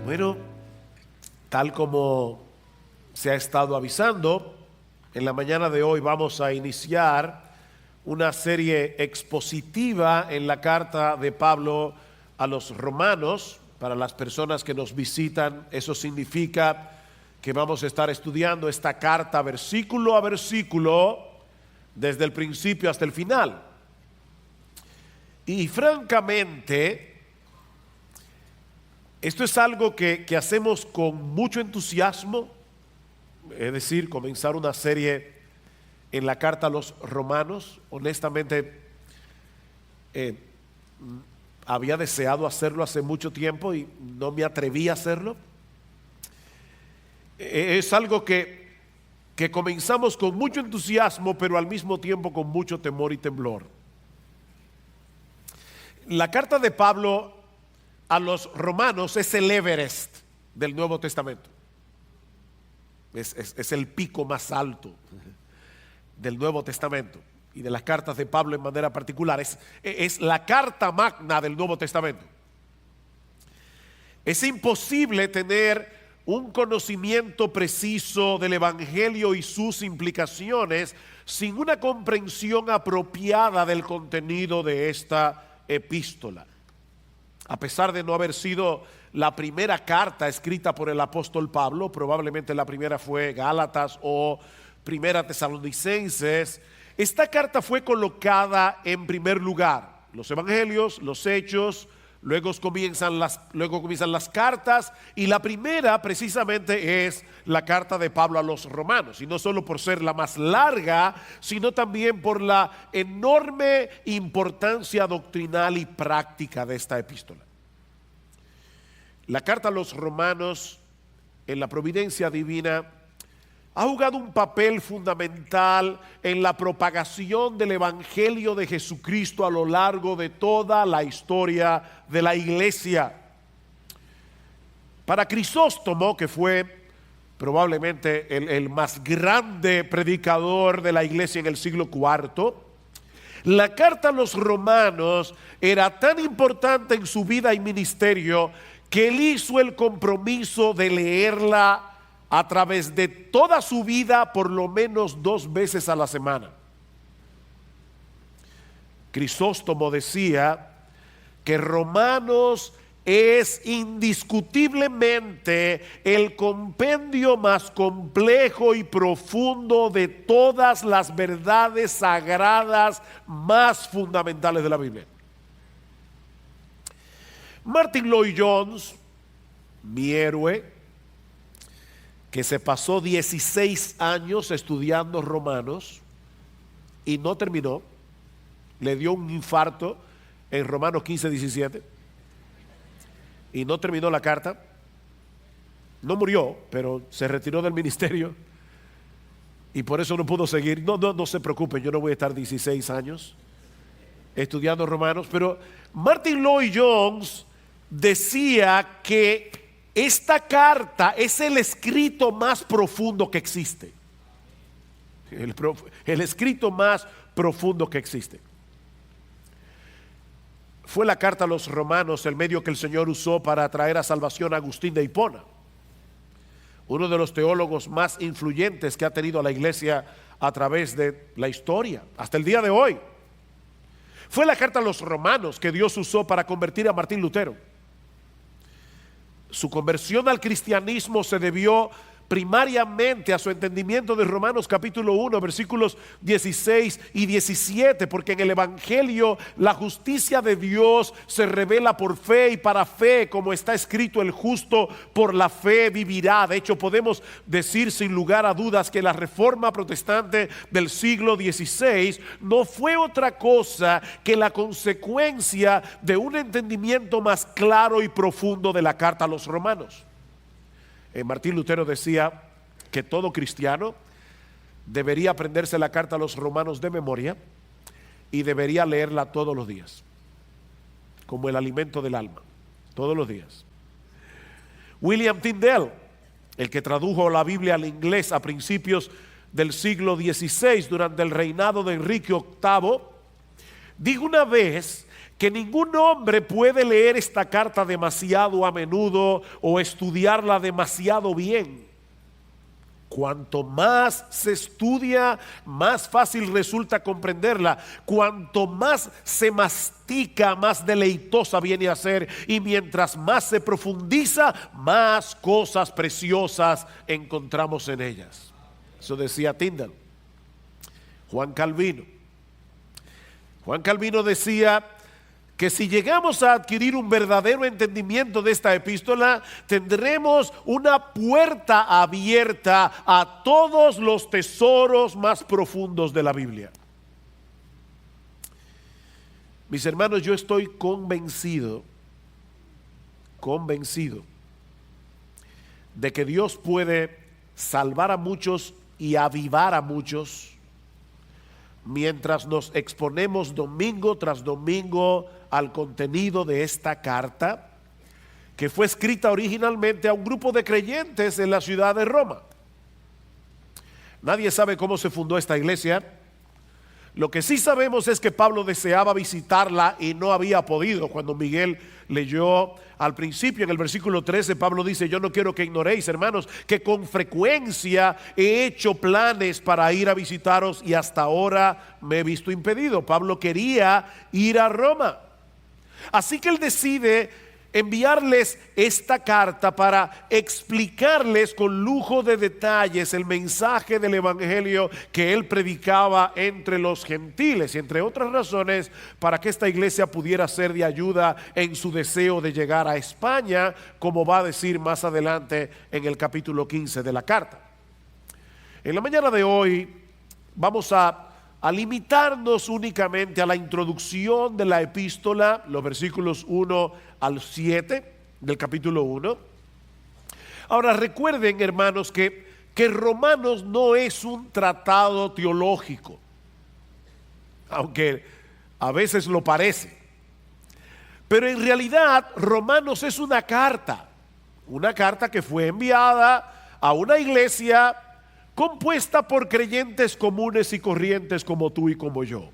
Bueno, tal como se ha estado avisando, en la mañana de hoy vamos a iniciar una serie expositiva en la carta de Pablo a los romanos. Para las personas que nos visitan, eso significa que vamos a estar estudiando esta carta versículo a versículo, desde el principio hasta el final. Y francamente, esto es algo que hacemos con mucho entusiasmo, es decir, comenzar una serie en la carta a los romanos. Honestamente, había deseado hacerlo hace mucho tiempo y no me atreví a hacerlo. Es algo que comenzamos con mucho entusiasmo, pero al mismo tiempo con mucho temor y temblor. La carta de Pablo a los romanos es el Everest del Nuevo Testamento. Es el pico más alto del Nuevo Testamento y de las cartas de Pablo en manera particular. Es la carta magna del Nuevo Testamento. Es imposible tener un conocimiento preciso del Evangelio y sus implicaciones sin una comprensión apropiada del contenido de esta epístola. A pesar de no haber sido la primera carta escrita por el apóstol Pablo, probablemente la primera fue Gálatas o Primera Tesalonicenses, esta carta fue colocada en primer lugar. Los evangelios, los hechos, luego comienzan las cartas, y la primera precisamente es la carta de Pablo a los romanos, y no solo por ser la más larga, sino también por la enorme importancia doctrinal y práctica de esta epístola. La carta a los romanos, en la providencia divina, ha jugado un papel fundamental en la propagación del Evangelio de Jesucristo a lo largo de toda la historia de la iglesia. Para Crisóstomo, que fue probablemente el más grande predicador de la iglesia en el siglo IV, la carta a los romanos era tan importante en su vida y ministerio que él hizo el compromiso de leerla a través de toda su vida por lo menos 2 veces a la semana. Crisóstomo decía que Romanos es indiscutiblemente el compendio más complejo y profundo de todas las verdades sagradas más fundamentales de la Biblia. Martin Lloyd-Jones, mi héroe, que se pasó 16 años estudiando Romanos y no terminó, le dio un infarto en Romanos 15:17 y no terminó la carta. No murió, pero se retiró del ministerio y por eso no pudo seguir. No se preocupen, yo no voy a estar 16 años estudiando Romanos, pero Martin Lloyd-Jones decía que esta carta es el escrito más profundo que existe. El escrito más profundo que existe. Fue la carta a los romanos el medio que el Señor usó para traer a salvación a Agustín de Hipona, uno de los teólogos más influyentes que ha tenido la iglesia a través de la historia, hasta el día de hoy. Fue la carta a los romanos que Dios usó para convertir a Martín Lutero. Su conversión al cristianismo se debió primariamente a su entendimiento de Romanos capítulo 1, versículos 16 y 17, porque en el Evangelio la justicia de Dios se revela por fe y para fe, como está escrito: el justo por la fe vivirá. De hecho, podemos decir sin lugar a dudas que la reforma protestante del siglo XVI no fue otra cosa que la consecuencia de un entendimiento más claro y profundo de la carta a los romanos. Martín Lutero decía que todo cristiano debería aprenderse la carta a los romanos de memoria y debería leerla todos los días, como el alimento del alma, todos los días. William Tyndale, el que tradujo la Biblia al inglés a principios del siglo XVI durante el reinado de Enrique VIII, dijo una vez que ningún hombre puede leer esta carta demasiado a menudo o estudiarla demasiado bien. Cuanto más se estudia, más fácil resulta comprenderla. Cuanto más se mastica, más deleitosa viene a ser. Y mientras más se profundiza, más cosas preciosas encontramos en ellas. Eso decía Tyndale. Juan Calvino decía que si llegamos a adquirir un verdadero entendimiento de esta epístola, tendremos una puerta abierta a todos los tesoros más profundos de la Biblia. Mis hermanos, yo estoy convencido de que Dios puede salvar a muchos y avivar a muchos mientras nos exponemos domingo tras domingo al contenido de esta carta, que fue escrita originalmente a un grupo de creyentes en la ciudad de Roma. Nadie sabe cómo se fundó esta iglesia. Lo que sí sabemos es que Pablo deseaba visitarla y no había podido. Cuando Miguel leyó al principio en el versículo 13, Pablo dice: yo no quiero que ignoréis, hermanos, que con frecuencia he hecho planes para ir a visitaros y hasta ahora me he visto impedido. Pablo quería ir a Roma. Así que él decide enviarles esta carta para explicarles con lujo de detalles el mensaje del evangelio que él predicaba entre los gentiles, y entre otras razones para que esta iglesia pudiera ser de ayuda en su deseo de llegar a España, como va a decir más adelante en el capítulo 15 de la carta. En la mañana de hoy vamos a limitarnos únicamente a la introducción de la epístola, los versículos 1 al 7 del capítulo 1. Ahora recuerden, hermanos, que Romanos no es un tratado teológico, aunque a veces lo parece. Pero en realidad Romanos es una carta que fue enviada a una iglesia compuesta por creyentes comunes y corrientes como tú y como yo.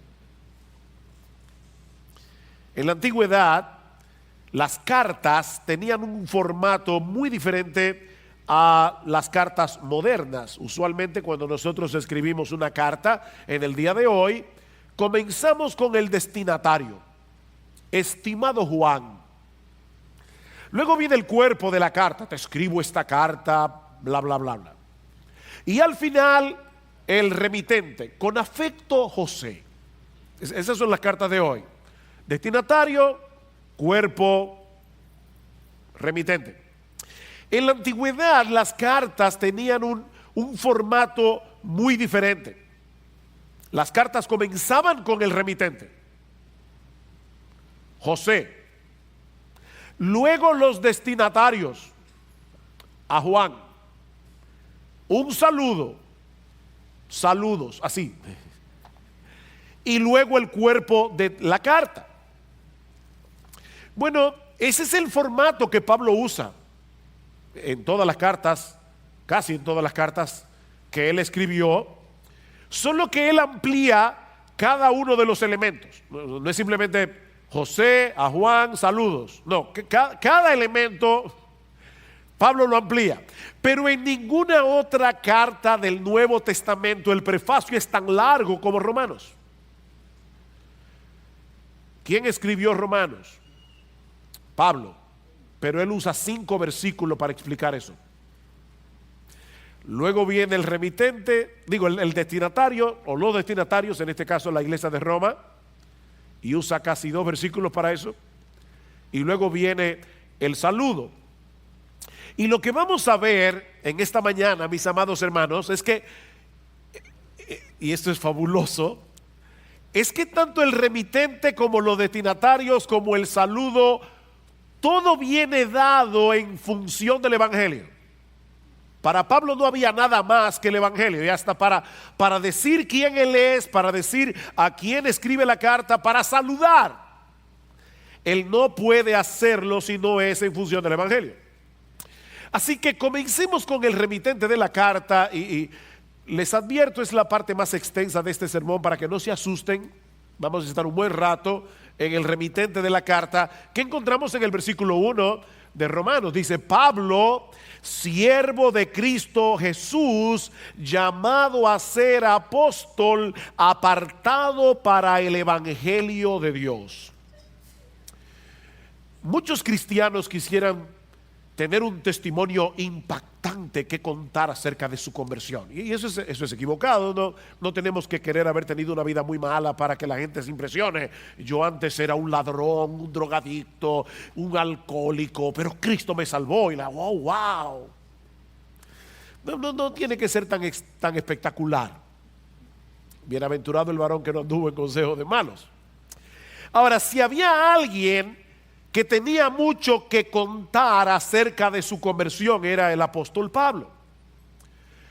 En la antigüedad, las cartas tenían un formato muy diferente a las cartas modernas. Usualmente cuando nosotros escribimos una carta en el día de hoy, comenzamos con el destinatario: estimado Juan. Luego viene el cuerpo de la carta: te escribo esta carta, bla, bla, bla, bla. Y al final, el remitente: con afecto, José. Esas son las cartas de hoy: destinatario, cuerpo, remitente. En la antigüedad, las cartas tenían un formato muy diferente. Las cartas comenzaban con el remitente, José. Luego los destinatarios, a Juan. Un saludo, saludos, así. Y luego el cuerpo de la carta. Bueno, ese es el formato que Pablo usa en todas las cartas, casi en todas las cartas que él escribió, solo que él amplía cada uno de los elementos. No es simplemente José, a Juan, saludos. No, cada elemento Pablo lo amplía. Pero en ninguna otra carta del Nuevo Testamento el prefacio es tan largo como Romanos. ¿Quién escribió Romanos? Pablo. Pero él usa 5 versículos para explicar eso. Luego viene el remitente, el destinatario o los destinatarios, en este caso la iglesia de Roma, y usa casi 2 versículos para eso. Y luego viene el saludo. Y lo que vamos a ver en esta mañana, mis amados hermanos, es que, y esto es fabuloso, es que tanto el remitente como los destinatarios, como el saludo, todo viene dado en función del evangelio. Para Pablo no había nada más que el evangelio, y hasta para decir quién él es, para decir a quién escribe la carta, para saludar, él no puede hacerlo si no es en función del evangelio. Así que comencemos con el remitente de la carta y les advierto, es la parte más extensa de este sermón para que no se asusten. vamos a estar un buen rato en el remitente de la carta, que encontramos en el versículo 1 de Romanos. Dice: Pablo, siervo de Cristo Jesús, llamado a ser apóstol, apartado para el evangelio de Dios. Muchos cristianos quisieran tener un testimonio impactante que contar acerca de su conversión. Y eso es equivocado. No tenemos que querer haber tenido una vida muy mala para que la gente se impresione. Yo antes era un ladrón, un drogadicto, un alcohólico, pero Cristo me salvó. Y wow. No tiene que ser tan espectacular. Bienaventurado el varón que no anduvo en consejo de malos. Ahora, si había alguien que tenía mucho que contar acerca de su conversión, era el apóstol Pablo.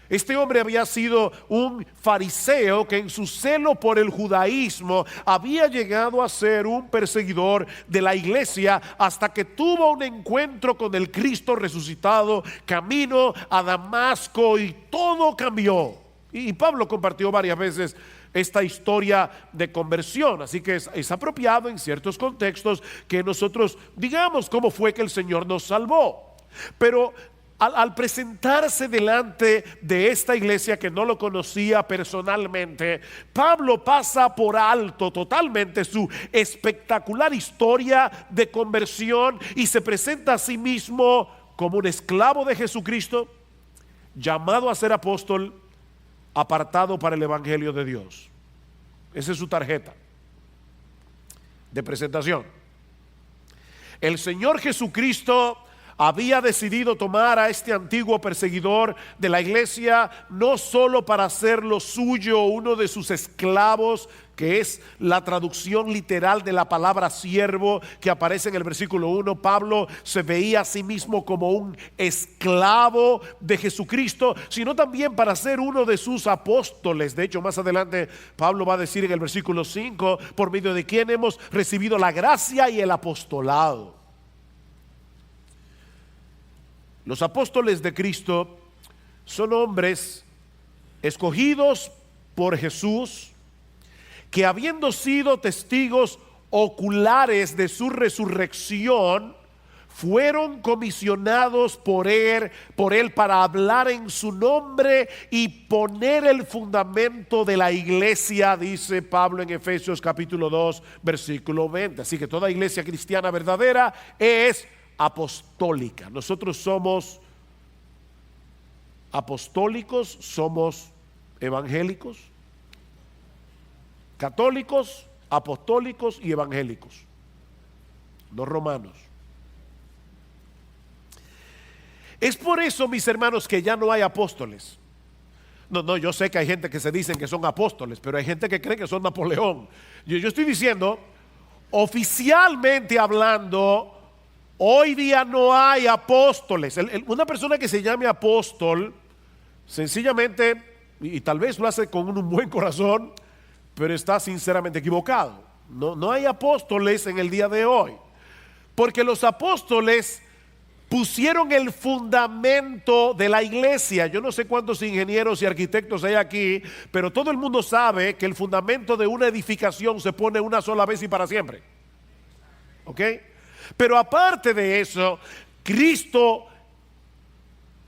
Este hombre había sido un fariseo que en su celo por el judaísmo había llegado a ser un perseguidor de la iglesia, hasta que tuvo un encuentro con el Cristo resucitado camino a Damasco, y todo cambió. Y Pablo compartió varias veces esta historia de conversión, así que es apropiado en ciertos contextos que nosotros digamos cómo fue que el Señor nos salvó. Pero al presentarse delante de esta iglesia que no lo conocía personalmente, Pablo pasa por alto totalmente su espectacular historia de conversión y se presenta a sí mismo como un esclavo de Jesucristo, llamado a ser apóstol, apartado para el evangelio de Dios. Esa es su tarjeta de presentación. El Señor Jesucristo había decidido tomar a este antiguo perseguidor de la iglesia no solo para hacerlo suyo, uno de sus esclavos, que es la traducción literal de la palabra siervo que aparece en el versículo 1. Pablo se veía a sí mismo como un esclavo de Jesucristo, sino también para ser uno de sus apóstoles. De hecho, más adelante Pablo va a decir en el versículo 5, por medio de quien hemos recibido la gracia y el apostolado. Los apóstoles de Cristo son hombres escogidos por Jesús, que habiendo sido testigos oculares de su resurrección, fueron comisionados por él para hablar en su nombre y poner el fundamento de la iglesia, dice Pablo en Efesios capítulo 2 versículo 20. Así que toda iglesia cristiana verdadera es apostólica. Nosotros somos apostólicos, somos evangélicos, católicos, apostólicos y evangélicos, no romanos. Es por eso, mis hermanos, que ya no hay apóstoles. No, yo sé que hay gente que se dicen que son apóstoles, pero hay gente que cree que son Napoleón. Yo estoy diciendo, oficialmente hablando, hoy día no hay apóstoles. Una persona que se llame apóstol, sencillamente, y tal vez lo hace con un buen corazón, pero está sinceramente equivocado. No hay apóstoles en el día de hoy, porque los apóstoles pusieron el fundamento de la iglesia. Yo no sé cuántos ingenieros y arquitectos hay aquí, pero todo el mundo sabe que el fundamento de una edificación se pone una sola vez y para siempre. ¿Ok? Pero aparte de eso, Cristo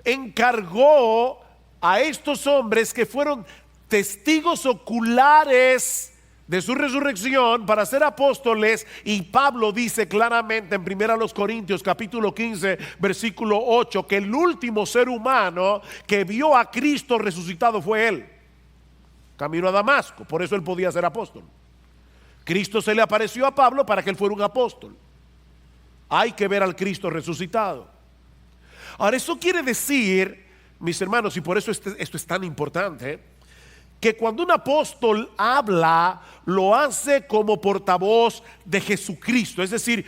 encargó a estos hombres que fueron testigos oculares de su resurrección para ser apóstoles, y Pablo dice claramente en 1 Corintios capítulo 15 versículo 8 que el último ser humano que vio a Cristo resucitado fue él, camino a Damasco. Por eso él podía ser apóstol. Cristo se le apareció a Pablo para que él fuera un apóstol. Hay que ver al Cristo resucitado. Ahora, eso quiere decir, mis hermanos, y por eso esto es tan importante, que cuando un apóstol habla, lo hace como portavoz de Jesucristo, es decir,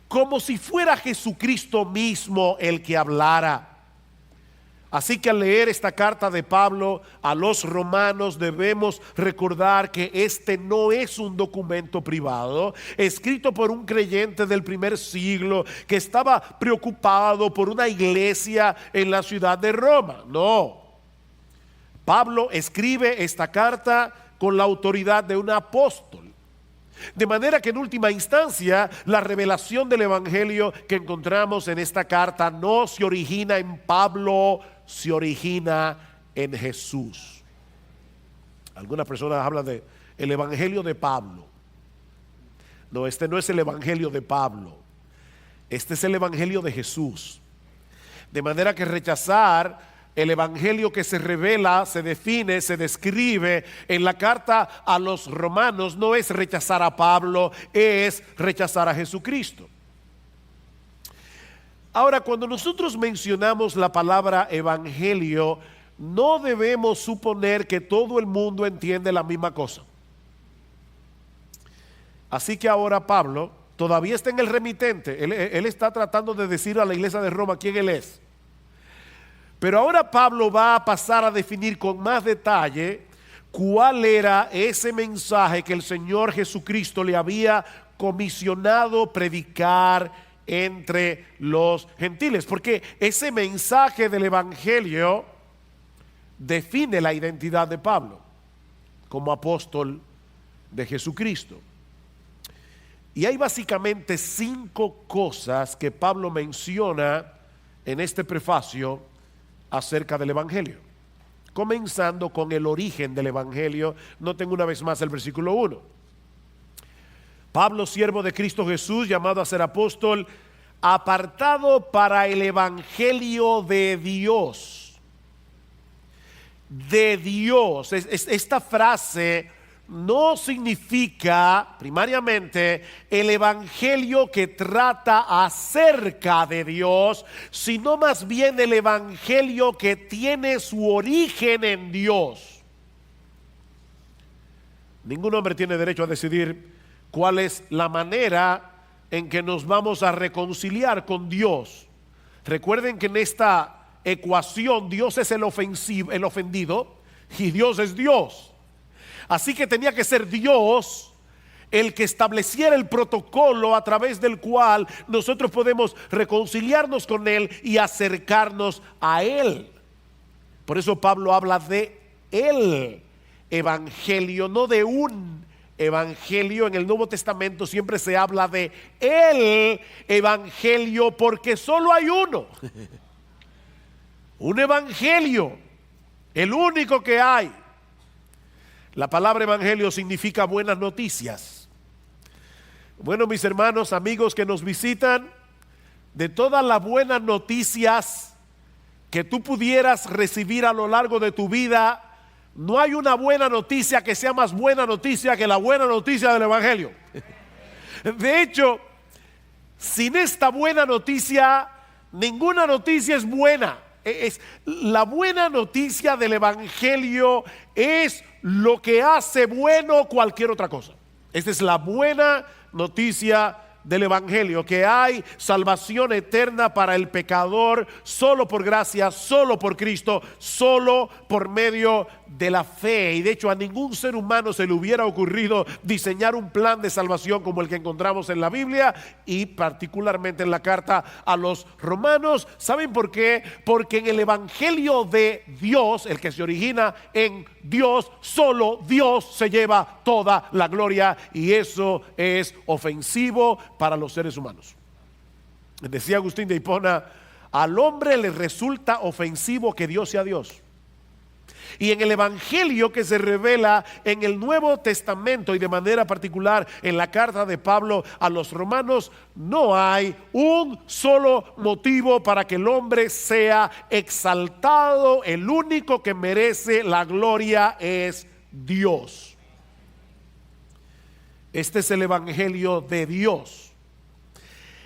como si fuera Jesucristo mismo el que hablara. Así que al leer esta carta de Pablo a los romanos, debemos recordar que este no es un documento privado escrito por un creyente del primer siglo que estaba preocupado por una iglesia en la ciudad de Roma. No. Pablo escribe esta carta con la autoridad de un apóstol. De manera que en última instancia, la revelación del Evangelio que encontramos en esta carta no se origina en Pablo, se origina en Jesús. Algunas personas hablan de el Evangelio de Pablo. No, este no es el Evangelio de Pablo. Este es el Evangelio de Jesús. De manera que rechazar el Evangelio que se revela, se define, se describe en la carta a los romanos no es rechazar a Pablo, es rechazar a Jesucristo. Ahora, cuando nosotros mencionamos la palabra evangelio, no debemos suponer que todo el mundo entiende la misma cosa. Así que ahora Pablo todavía está en el remitente. Él está tratando de decir a la iglesia de Roma quién él es. Pero ahora Pablo va a pasar a definir con más detalle cuál era ese mensaje que el Señor Jesucristo le había comisionado predicar entre los gentiles. Porque ese mensaje del Evangelio define la identidad de Pablo como apóstol de Jesucristo. Y hay básicamente 5 cosas que Pablo menciona en este prefacio acerca del Evangelio. Comenzando con el origen del Evangelio. Noten una vez más el versículo 1. Pablo, siervo de Cristo Jesús, llamado a ser apóstol, apartado para el Evangelio de Dios. De Dios. Esta frase no significa primariamente el evangelio que trata acerca de Dios, sino más bien el evangelio que tiene su origen en Dios. Ningún hombre tiene derecho a decidir cuál es la manera en que nos vamos a reconciliar con Dios. Recuerden que en esta ecuación Dios es el ofendido y Dios es Dios. Así que tenía que ser Dios el que estableciera el protocolo a través del cual nosotros podemos reconciliarnos con Él y acercarnos a Él. Por eso Pablo habla de el evangelio, no de un evangelio. En el Nuevo Testamento siempre se habla de el evangelio porque solo hay uno. Un evangelio, el único que hay. La palabra evangelio significa buenas noticias. Bueno, mis hermanos, amigos que nos visitan, de todas las buenas noticias que tú pudieras recibir a lo largo de tu vida, no hay una buena noticia que sea más buena noticia que la buena noticia del evangelio. De hecho, sin esta buena noticia, ninguna noticia es buena. La buena noticia del evangelio es lo que hace bueno cualquier otra cosa. Esta es la buena noticia del evangelio, que hay salvación eterna para el pecador solo por gracia, solo por Cristo, solo por medio de la fe. Y de hecho a ningún ser humano se le hubiera ocurrido diseñar un plan de salvación como el que encontramos en la Biblia y particularmente en la carta a los romanos. ¿Saben por qué? Porque en el evangelio de Dios, el que se origina en Dios, solo Dios se lleva toda la gloria, y eso es ofensivo para los seres humanos. Decía Agustín de Hipona: al hombre le resulta ofensivo que Dios sea Dios. Y en el evangelio que se revela en el Nuevo Testamento y de manera particular en la carta de Pablo a los romanos, no hay un solo motivo para que el hombre sea exaltado. El único que merece la gloria es Dios. Este es el evangelio de Dios.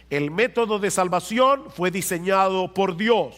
El método de salvación fue diseñado por Dios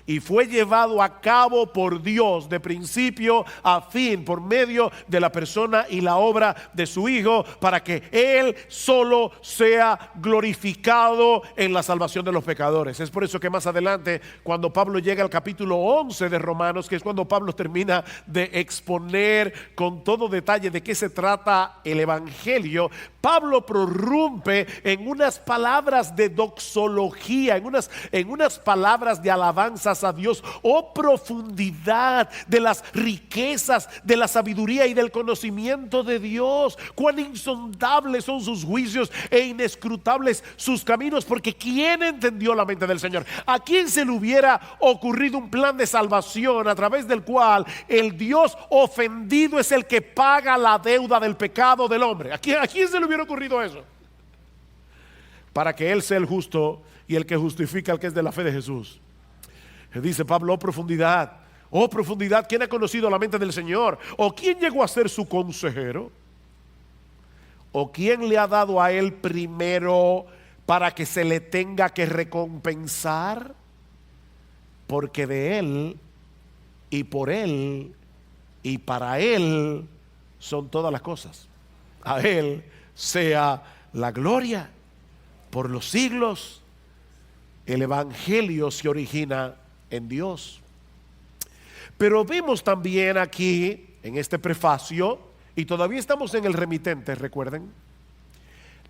y fue llevado a cabo por Dios de principio a fin por medio de la persona y la obra de su Hijo, para que Él solo sea glorificado en la salvación de los pecadores. Es por eso que más adelante, cuando Pablo llega al capítulo 11 de Romanos, que es cuando Pablo termina de exponer con todo detalle de qué se trata el evangelio, Pablo prorrumpe en unas palabras de doxología, en unas palabras de alabanza alabanzas a Dios. Oh profundidad de las riquezas de la sabiduría y del conocimiento de Dios. Cuán insondables son sus juicios e inescrutables sus caminos. Porque ¿quién entendió la mente del Señor? ¿A quién se le hubiera ocurrido un plan de salvación a través del cual el Dios ofendido es el que paga la deuda del pecado del hombre? ¿A quién se le hubiera ocurrido eso? Para que Él sea el justo y el que justifica al que es de la fe de Jesús. Dice Pablo, oh profundidad, ¿quién ha conocido la mente del Señor? ¿O quién llegó a ser su consejero? ¿O quién le ha dado a Él primero para que se le tenga que recompensar? Porque de Él y por Él y para Él son todas las cosas. A Él sea la gloria por los siglos. El evangelio se origina en Dios. Pero vemos también aquí en este prefacio, y todavía estamos en el remitente, recuerden,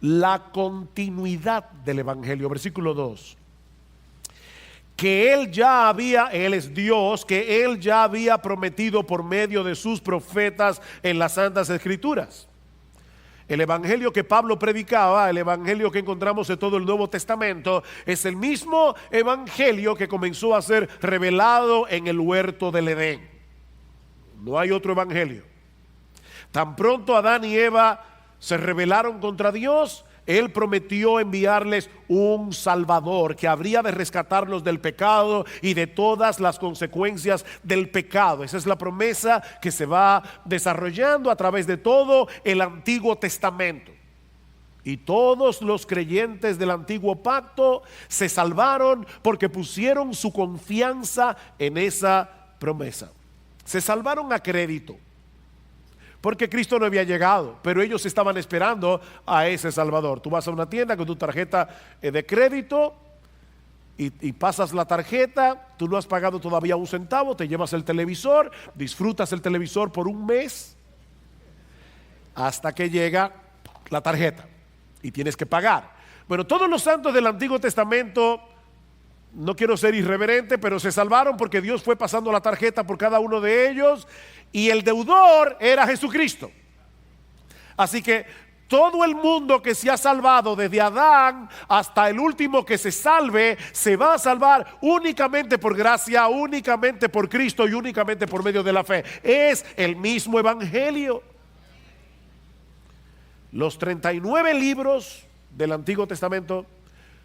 la continuidad del evangelio. Versículo 2. Que Él es Dios, que Él ya había prometido por medio de sus profetas en las Santas Escrituras. El evangelio que Pablo predicaba, el evangelio que encontramos en todo el Nuevo Testamento, es el mismo evangelio que comenzó a ser revelado en el huerto del Edén. No hay otro evangelio. Tan pronto Adán y Eva se rebelaron contra Dios, Él prometió enviarles un Salvador que habría de rescatarlos del pecado y de todas las consecuencias del pecado. Esa es la promesa que se va desarrollando a través de todo el Antiguo Testamento. Y todos los creyentes del Antiguo Pacto se salvaron porque pusieron su confianza en esa promesa. Se salvaron a crédito, porque Cristo no había llegado, pero ellos estaban esperando a ese Salvador. Tú vas a una tienda con tu tarjeta de crédito y pasas la tarjeta, tú no has pagado todavía un centavo, te llevas el televisor, disfrutas el televisor por un mes, hasta que llega la tarjeta y tienes que pagar. Bueno, todos los santos del Antiguo Testamento, no quiero ser irreverente, pero se salvaron porque Dios fue pasando la tarjeta por cada uno de ellos y el deudor era Jesucristo. Así que todo el mundo que se ha salvado desde Adán hasta el último que se salve, se va a salvar únicamente por gracia, únicamente por Cristo y únicamente por medio de la fe. Es el mismo evangelio. Los 39 libros del Antiguo Testamento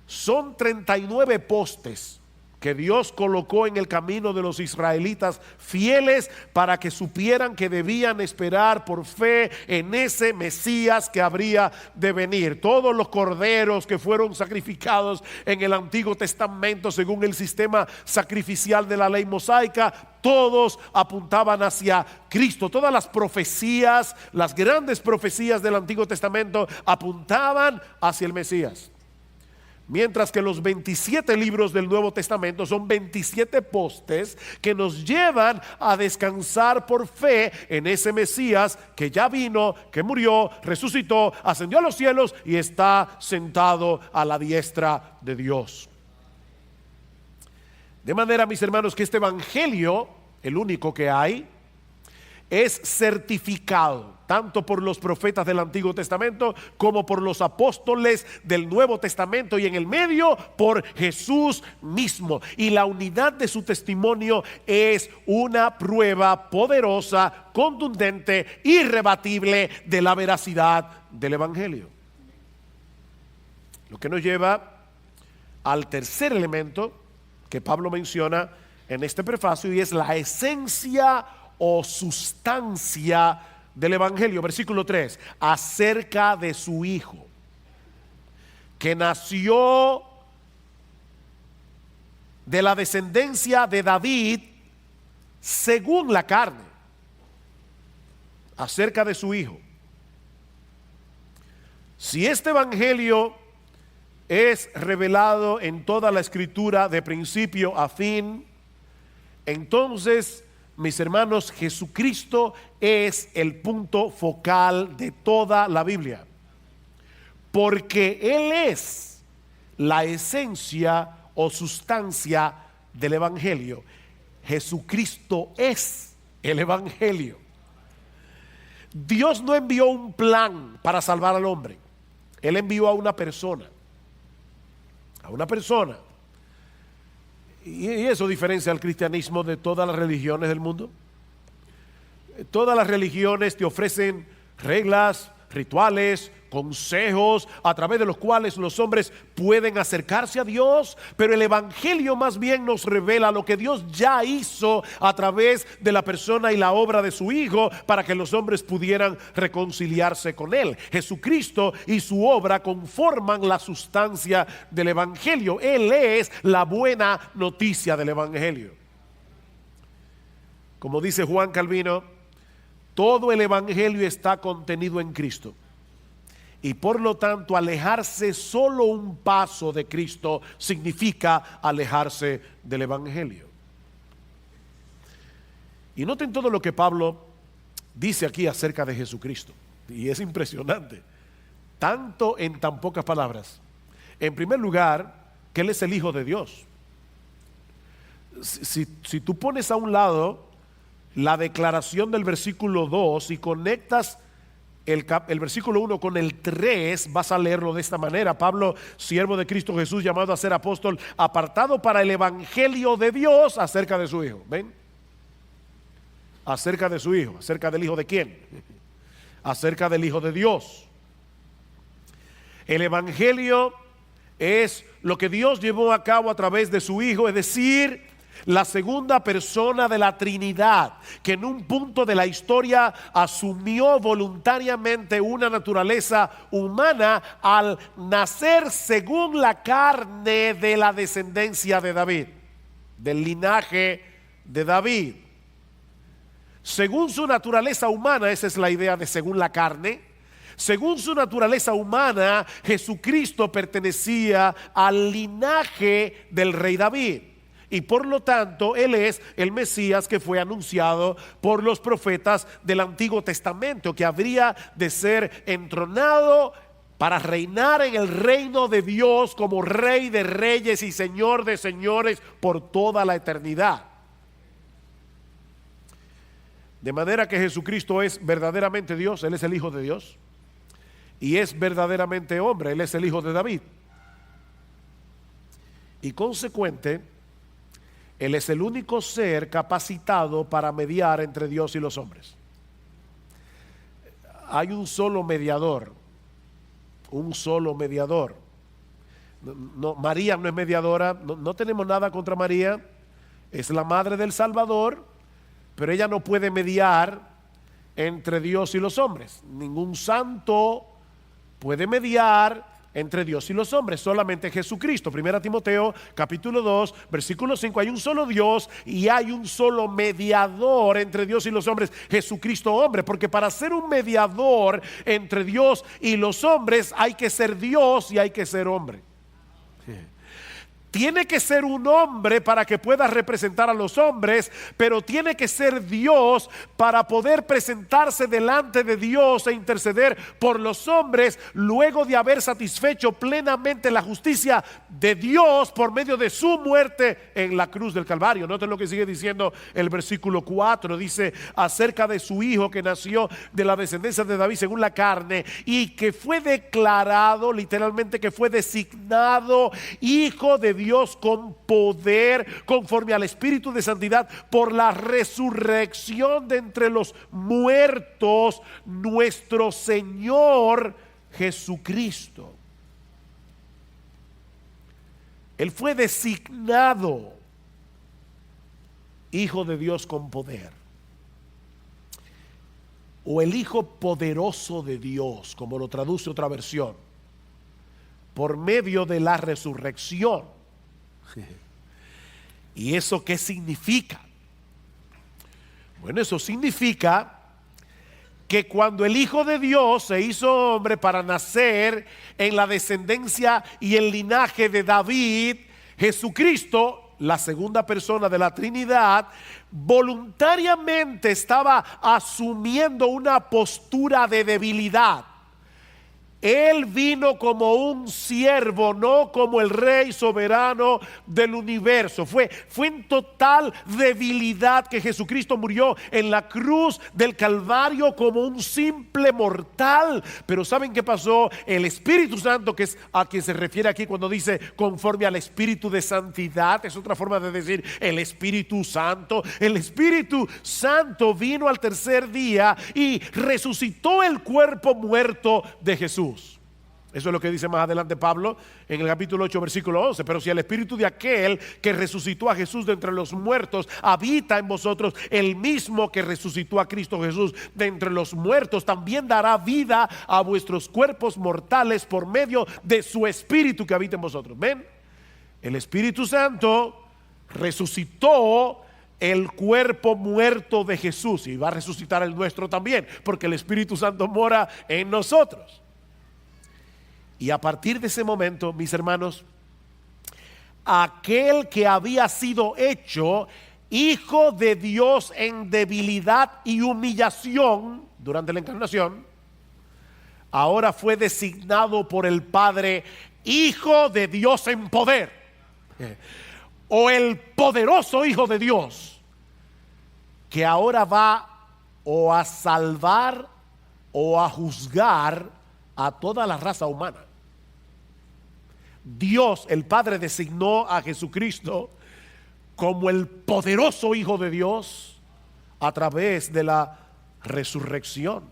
son 39 postes que Dios colocó en el camino de los israelitas fieles para que supieran que debían esperar por fe en ese Mesías que habría de venir. Todos los corderos que fueron sacrificados en el Antiguo Testamento según el sistema sacrificial de la ley mosaica, todos apuntaban hacia Cristo. Todas las profecías, las grandes profecías del Antiguo Testamento apuntaban hacia el Mesías. Mientras que los 27 libros del Nuevo Testamento son 27 postes que nos llevan a descansar por fe en ese Mesías que ya vino, que murió, resucitó, ascendió a los cielos y está sentado a la diestra de Dios. De manera, mis hermanos, que este evangelio, el único que hay, es certificado tanto por los profetas del Antiguo Testamento como por los apóstoles del Nuevo Testamento, y en el medio por Jesús mismo. Y la unidad de su testimonio es una prueba poderosa, contundente, irrebatible de la veracidad del evangelio. Lo que nos lleva al tercer elemento que Pablo menciona en este prefacio, y es la esencia o sustancia del evangelio. Versículo 3, acerca de su Hijo, que nació de la descendencia de David según la carne. Acerca de su Hijo. Si este evangelio es revelado en toda la Escritura de principio a fin, entonces, mis hermanos, Jesucristo es el punto focal de toda la Biblia, porque Él es la esencia o sustancia del Evangelio. Jesucristo es el Evangelio. Dios no envió un plan para salvar al hombre. Él envió a una persona. A una persona. Y eso diferencia al cristianismo de todas las religiones del mundo. Todas las religiones te ofrecen reglas, rituales, consejos a través de los cuales los hombres pueden acercarse a Dios, pero el Evangelio más bien nos revela lo que Dios ya hizo a través de la persona y la obra de su Hijo para que los hombres pudieran reconciliarse con Él. Jesucristo y su obra conforman la sustancia del Evangelio. Él es la buena noticia del Evangelio. Como dice Juan Calvino, todo el Evangelio está contenido en Cristo. Y por lo tanto, alejarse solo un paso de Cristo significa alejarse del Evangelio. Y noten todo lo que Pablo dice aquí acerca de Jesucristo. Y es impresionante, tanto en tan pocas palabras. En primer lugar, que Él es el Hijo de Dios. Si tú pones a un lado la declaración del versículo 2 y conectas el versículo 1 con el 3, vas a leerlo de esta manera: Pablo, siervo de Cristo Jesús, llamado a ser apóstol, apartado para el Evangelio de Dios, acerca de su Hijo. ¿Ven? Acerca de su Hijo. ¿Acerca del Hijo de quién? Acerca del Hijo de Dios. El Evangelio es lo que Dios llevó a cabo a través de su Hijo, es decir, la segunda persona de la Trinidad, que en un punto de la historia asumió voluntariamente una naturaleza humana al nacer según la carne de la descendencia de David, del linaje de David. Según su naturaleza humana, esa es la idea de según la carne. Según su naturaleza humana, Jesucristo pertenecía al linaje del rey David. Y por lo tanto, Él es el Mesías que fue anunciado por los profetas del Antiguo Testamento, que habría de ser entronado para reinar en el reino de Dios como Rey de reyes y Señor de señores por toda la eternidad. De manera que Jesucristo es verdaderamente Dios, Él es el Hijo de Dios, y es verdaderamente hombre, Él es el Hijo de David. Y consecuente, Él es el único ser capacitado para mediar entre Dios y los hombres. Hay un solo mediador, un solo mediador. No, María no es mediadora, no tenemos nada contra María, es la madre del Salvador, pero ella no puede mediar entre Dios y los hombres. Ningún santo puede mediar entre Dios y los hombres, solamente Jesucristo. 1 Timoteo capítulo 2 versículo 5: hay un solo Dios y hay un solo mediador entre Dios y los hombres, Jesucristo hombre. Porque para ser un mediador entre Dios y los hombres hay que ser Dios y hay que ser hombre. Tiene que ser un hombre para que pueda representar a los hombres, pero tiene que ser Dios para poder presentarse delante de Dios e interceder por los hombres luego de haber satisfecho plenamente la justicia de Dios por medio de su muerte en la cruz del Calvario. Noten lo que sigue diciendo el versículo 4, dice acerca de su Hijo que nació de la descendencia de David según la carne y que fue declarado, literalmente que fue designado Hijo de Dios con poder, conforme al Espíritu de santidad, por la resurrección de entre los muertos, nuestro Señor Jesucristo. Él fue designado Hijo de Dios con poder, o el Hijo poderoso de Dios, como lo traduce otra versión, por medio de la resurrección. ¿Y eso qué significa? Bueno, eso significa que cuando el Hijo de Dios se hizo hombre para nacer en la descendencia y el linaje de David, Jesucristo, la segunda persona de la Trinidad, voluntariamente estaba asumiendo una postura de debilidad. Él vino como un siervo, no como el rey soberano del universo. Fue en total debilidad que Jesucristo murió en la cruz del Calvario como un simple mortal. Pero ¿saben qué pasó? El Espíritu Santo, que es a quien se refiere aquí cuando dice conforme al Espíritu de santidad, es otra forma de decir el Espíritu Santo. El Espíritu Santo vino al tercer día y resucitó el cuerpo muerto de Jesús. Eso es lo que dice más adelante Pablo en el capítulo 8 versículo 11. Pero si el espíritu de aquel que resucitó a Jesús de entre los muertos habita en vosotros, el mismo que resucitó a Cristo Jesús de entre los muertos también dará vida a vuestros cuerpos mortales por medio de su espíritu que habita en vosotros. ¿Ven? El Espíritu Santo resucitó el cuerpo muerto de Jesús y va a resucitar el nuestro también, porque el Espíritu Santo mora en nosotros. Y a partir de ese momento, mis hermanos, aquel que había sido hecho hijo de Dios en debilidad y humillación durante la encarnación, ahora fue designado por el Padre hijo de Dios en poder, o el poderoso Hijo de Dios, que ahora va o a salvar o a juzgar a toda la raza humana. Dios, el Padre, designó a Jesucristo como el poderoso Hijo de Dios a través de la resurrección.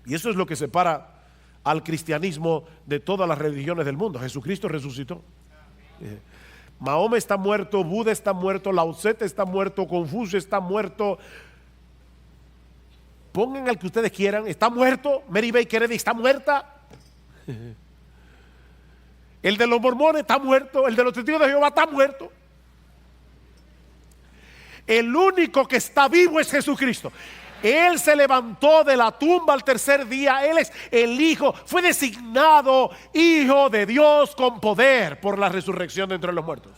Y eso es lo que separa al cristianismo de todas las religiones del mundo. Jesucristo resucitó. Mahoma está muerto, Buda está muerto, Lao Tse está muerto, Confucio está muerto. Pongan al que ustedes quieran, está muerto. Mary Baker Eddy está muerta. El de los mormones está muerto. El de los testigos de Jehová está muerto. El único que está vivo es Jesucristo. Él se levantó de la tumba al tercer día. Él es el Hijo. Fue designado Hijo de Dios con poder por la resurrección de entre los muertos.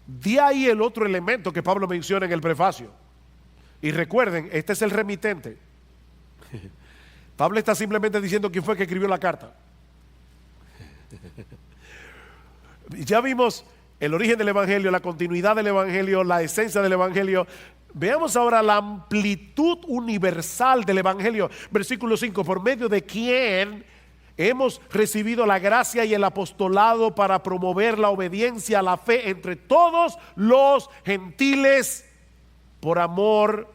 De ahí el otro elemento que Pablo menciona en el prefacio. Y recuerden, este es el remitente. Pablo está simplemente diciendo quién fue que escribió la carta. Ya vimos el origen del Evangelio, la continuidad del Evangelio, la esencia del Evangelio. Veamos ahora la amplitud universal del Evangelio. Versículo 5, por medio de quien hemos recibido la gracia y el apostolado para promover la obediencia a la fe entre todos los gentiles por amor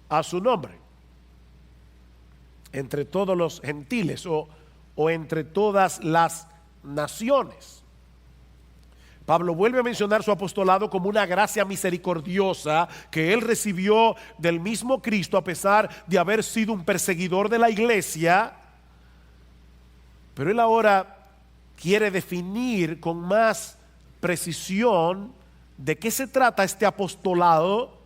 a su nombre. Entre todos los gentiles o entre todas las naciones. Pablo vuelve a mencionar su apostolado como una gracia misericordiosa que él recibió del mismo Cristo a pesar de haber sido un perseguidor de la iglesia. Pero él ahora quiere definir con más precisión de qué se trata este apostolado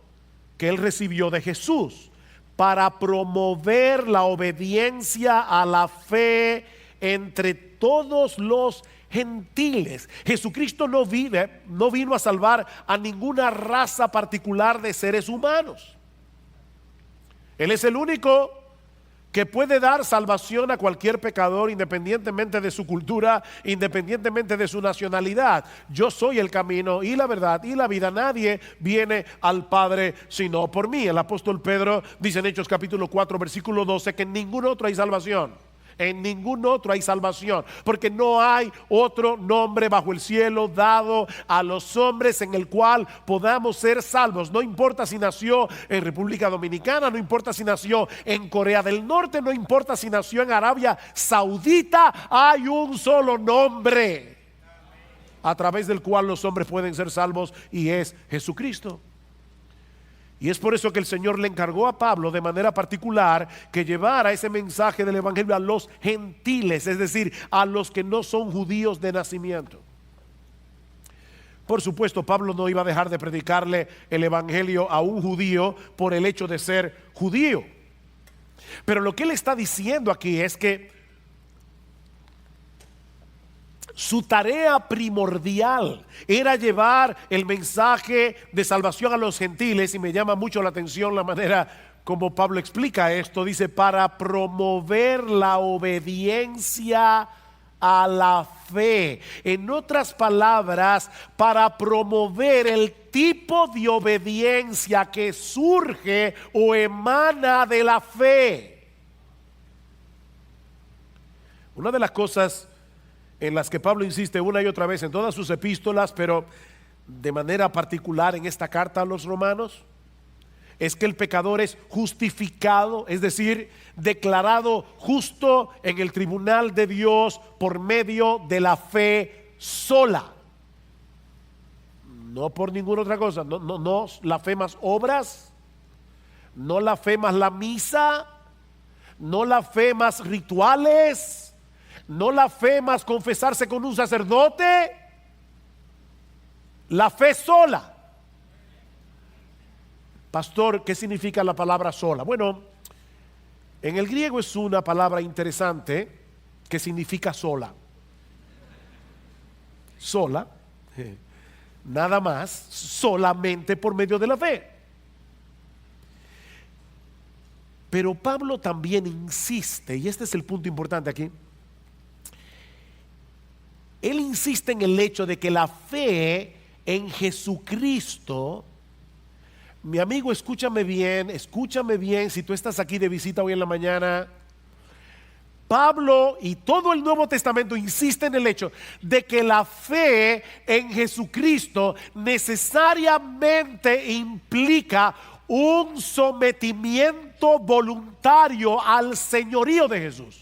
que él recibió de Jesús para promover la obediencia a la fe entre todos los gentiles. Jesucristo no vino a salvar a ninguna raza particular de seres humanos. Él es el único que puede dar salvación a cualquier pecador independientemente de su cultura, independientemente de su nacionalidad. Yo soy el camino y la verdad y la vida. Nadie viene al Padre sino por mí. El apóstol Pedro dice en Hechos capítulo 4 versículo 12 que en ningún otro hay salvación. En ningún otro hay salvación, porque no hay otro nombre bajo el cielo dado a los hombres en el cual podamos ser salvos. No importa si nació en República Dominicana, no importa si nació en Corea del Norte, no importa si nació en Arabia Saudita, hay un solo nombre a través del cual los hombres pueden ser salvos y es Jesucristo. Y es por eso que el Señor le encargó a Pablo de manera particular que llevara ese mensaje del Evangelio a los gentiles, es decir, a los que no son judíos de nacimiento. Por supuesto, Pablo no iba a dejar de predicarle el Evangelio a un judío por el hecho de ser judío. Pero lo que él está diciendo aquí es que su tarea primordial era llevar el mensaje de salvación a los gentiles, y me llama mucho la atención la manera como Pablo explica esto, dice, para promover la obediencia a la fe. En otras palabras, para promover el tipo de obediencia que surge o emana de la fe. Una de las cosas en las que Pablo insiste una y otra vez en todas sus epístolas, pero de manera particular en esta carta a los romanos, es que el pecador es justificado, es decir, declarado justo en el tribunal de Dios por medio de la fe sola. No por ninguna otra cosa, no la fe más obras, no la fe más la misa, no la fe más rituales, no la fe más confesarse con un sacerdote, la fe sola. Pastor, ¿qué significa la palabra sola? Bueno, en el griego es una palabra interesante que significa sola. Sola, nada más, solamente por medio de la fe. Pero Pablo también insiste, y este es el punto importante aquí, él insiste en el hecho de que la fe en Jesucristo, mi amigo, escúchame bien, si tú estás aquí de visita hoy en la mañana, Pablo y todo el Nuevo Testamento insiste en el hecho de que la fe en Jesucristo necesariamente implica un sometimiento voluntario al señorío de Jesús.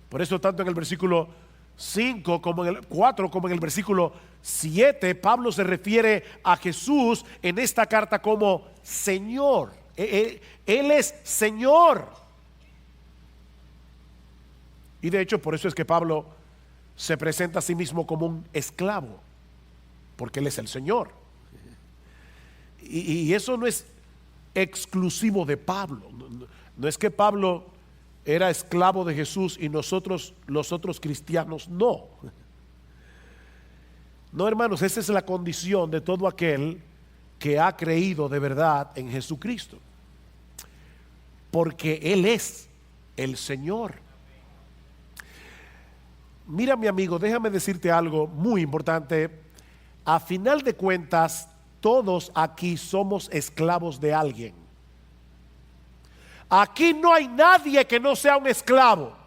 Por eso tanto en el versículo 5 como en el 4 como en el versículo 7, Pablo se refiere a Jesús en esta carta como Señor. Él es Señor. Y de hecho por eso es que Pablo se presenta a sí mismo como un esclavo, porque Él es el Señor. Y eso no es exclusivo de Pablo. No es que Pablo era esclavo de Jesús y nosotros los otros cristianos no. No, hermanos, esa es la condición de todo aquel que ha creído de verdad en Jesucristo, porque Él es el Señor. Mira, mi amigo, déjame decirte algo muy importante. A final de cuentas, todos aquí somos esclavos de alguien. Aquí no hay nadie que no sea un esclavo.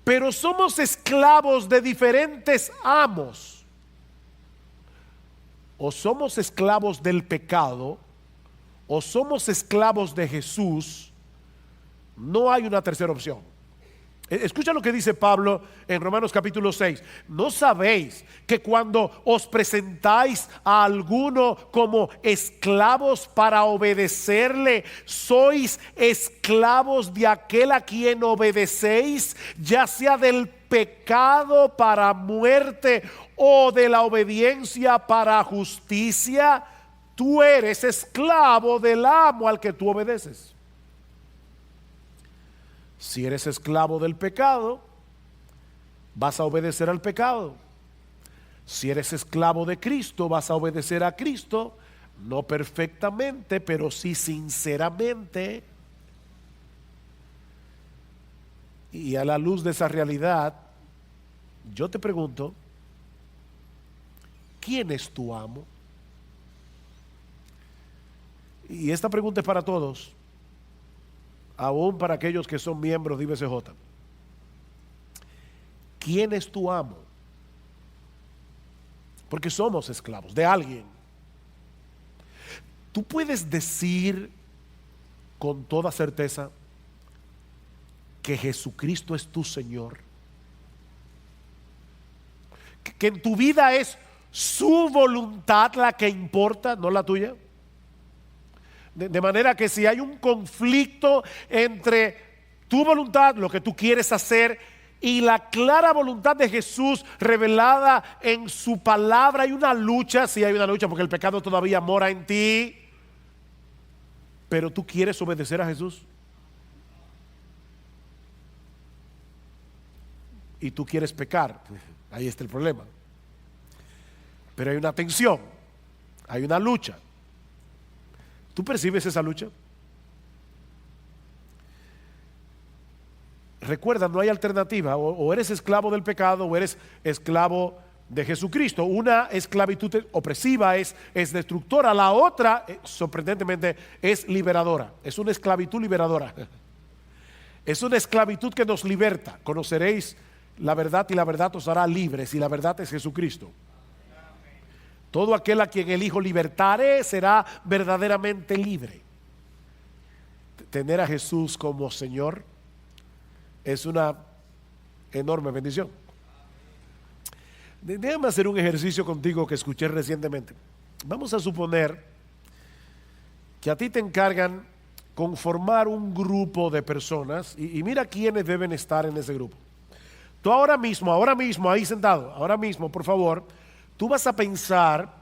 Pero somos esclavos de diferentes amos. O somos esclavos del pecado, o somos esclavos de Jesús. No hay una tercera opción. Escucha lo que dice Pablo en Romanos capítulo 6. ¿No sabéis que cuando os presentáis a alguno como esclavos para obedecerle, sois esclavos de aquel a quien obedecéis, ya sea del pecado para muerte o de la obediencia para justicia? Tú eres esclavo del amo al que tú obedeces. Si eres esclavo del pecado, vas a obedecer al pecado. Si eres esclavo de Cristo, vas a obedecer a Cristo, no perfectamente, pero sí sinceramente. Y a la luz de esa realidad, yo te pregunto, ¿quién es tu amo? Y esta pregunta es para todos, aún para aquellos que son miembros de IBCJ. ¿Quién es tu amo? Porque somos esclavos de alguien. Tú puedes decir con toda certeza que Jesucristo es tu Señor, que en tu vida es su voluntad la que importa, no la tuya. De manera que si hay un conflicto entre tu voluntad, lo que tú quieres hacer, y la clara voluntad de Jesús revelada en su palabra, hay una lucha. Sí, hay una lucha porque el pecado todavía mora en ti, pero tú quieres obedecer a Jesús y tú quieres pecar. Ahí está el problema. Pero hay una tensión, hay una lucha. ¿Tú percibes esa lucha? Recuerda, no hay alternativa. O eres esclavo del pecado o eres esclavo de Jesucristo. Una esclavitud opresiva es destructora. La otra, sorprendentemente, es liberadora. Es una esclavitud liberadora. Es una esclavitud que nos liberta. Conoceréis la verdad y la verdad os hará libres, y la verdad es Jesucristo. Todo aquel a quien el Hijo libertare será verdaderamente libre. Tener a Jesús como Señor es una enorme bendición. Déjame hacer un ejercicio contigo que escuché recientemente. Vamos a suponer que a ti te encargan conformar un grupo de personas y mira quiénes deben estar en ese grupo. Tú ahora mismo, ahí sentado, ahora mismo, por favor, tú vas a pensar